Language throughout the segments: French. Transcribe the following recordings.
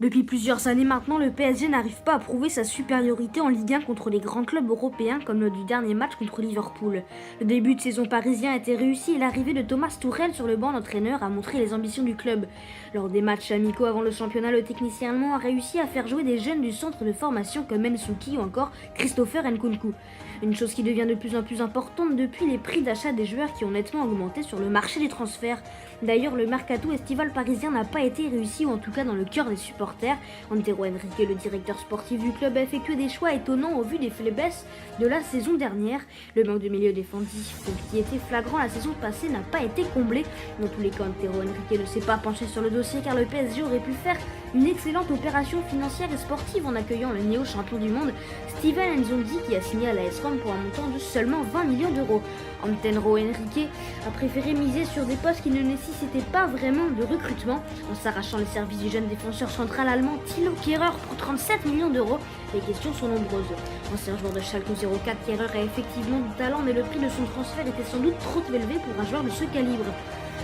Depuis plusieurs années maintenant, le PSG n'arrive pas à prouver sa supériorité en Ligue 1 contre les grands clubs européens comme lors du dernier match contre Liverpool. Le début de saison parisien a été réussi et l'arrivée de Thomas Tuchel sur le banc d'entraîneur a montré les ambitions du club. Lors des matchs amicaux avant le championnat, le technicien allemand a réussi à faire jouer des jeunes du centre de formation comme Ensuki ou encore Christopher Nkunku. Une chose qui devient de plus en plus importante depuis les prix d'achat des joueurs qui ont nettement augmenté sur le marché des transferts. D'ailleurs, le mercato estival parisien n'a pas été réussi, ou en tout cas dans le cœur des supporters. Antero Henrique, le directeur sportif du club, a effectué des choix étonnants au vu des faiblesses de la saison dernière. Le manque de milieu défensif qui était flagrant la saison passée n'a pas été comblé. Dans tous les cas, Antero Henrique ne s'est pas penché sur le dossier car le PSG aurait pu faire une excellente opération financière et sportive en accueillant le néo-champion du monde, Steven Nzonzi, qui a signé à la AS Rome pour un montant de seulement 20 millions d'euros. Antero Henrique a préféré miser sur des postes qui ne nécessitaient pas vraiment de recrutement, en s'arrachant les services du jeune défenseur central allemand Thilo Kehrer pour 37 millions d'euros. Les questions sont nombreuses. Ancien joueur de Schalke 04, Kehrer a effectivement du talent, mais le prix de son transfert était sans doute trop élevé pour un joueur de ce calibre.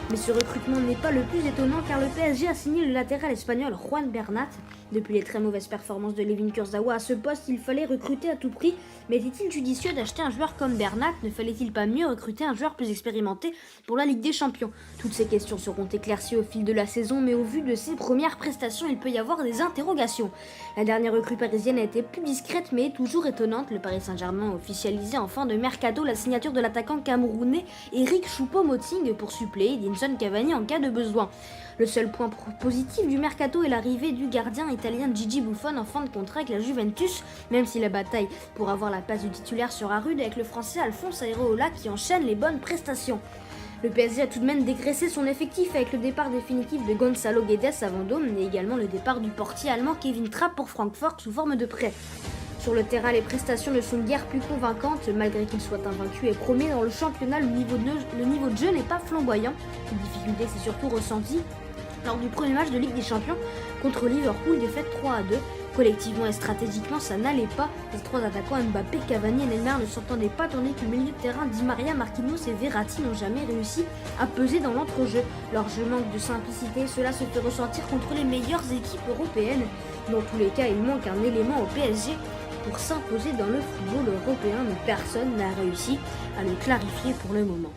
Mais ce recrutement n'est pas le plus étonnant car le PSG a signé le latéral espagnol Juan Bernat. Depuis les très mauvaises performances de Layvin Kurzawa à ce poste, il fallait recruter à tout prix. Mais était-il judicieux d'acheter un joueur comme Bernat? Ne fallait-il pas mieux recruter un joueur plus expérimenté pour la Ligue des Champions? Toutes ces questions seront éclaircies au fil de la saison, mais au vu de ses premières prestations, il peut y avoir des interrogations. La dernière recrue parisienne a été plus discrète mais toujours étonnante. Le Paris Saint-Germain a officialisé en fin de mercato la signature de l'attaquant camerounais Eric Choupo-Moting pour suppléer Edinson Cavani en cas de besoin. Le seul point positif du mercato est l'arrivée du gardien italien Gigi Buffon en fin de contrat avec la Juventus, même si la bataille pour avoir la place du titulaire sera rude avec le français Alphonse Areola qui enchaîne les bonnes prestations. Le PSG a tout de même dégraissé son effectif avec le départ définitif de Gonzalo Guedes à Vendôme et également le départ du portier allemand Kevin Trapp pour Francfort sous forme de prêt. Sur le terrain, les prestations ne sont guère plus convaincantes, malgré qu'il soit invaincu et premier dans le championnat, le niveau de jeu n'est pas flamboyant. La difficulté s'est surtout ressentie lors du premier match de Ligue des Champions contre Liverpool, défaite 3-2. Collectivement et stratégiquement, ça n'allait pas. Les trois attaquants Mbappé, Cavani et Neymar ne s'entendaient pas, tandis que le milieu de terrain Di Maria, Marquinhos et Verratti n'ont jamais réussi à peser dans l'entrejeu. Leur jeu manque de simplicité, cela se fait ressentir contre les meilleures équipes européennes. Dans tous les cas, il manque un élément au PSG pour s'imposer dans le football européen, mais personne n'a réussi à le clarifier pour le moment.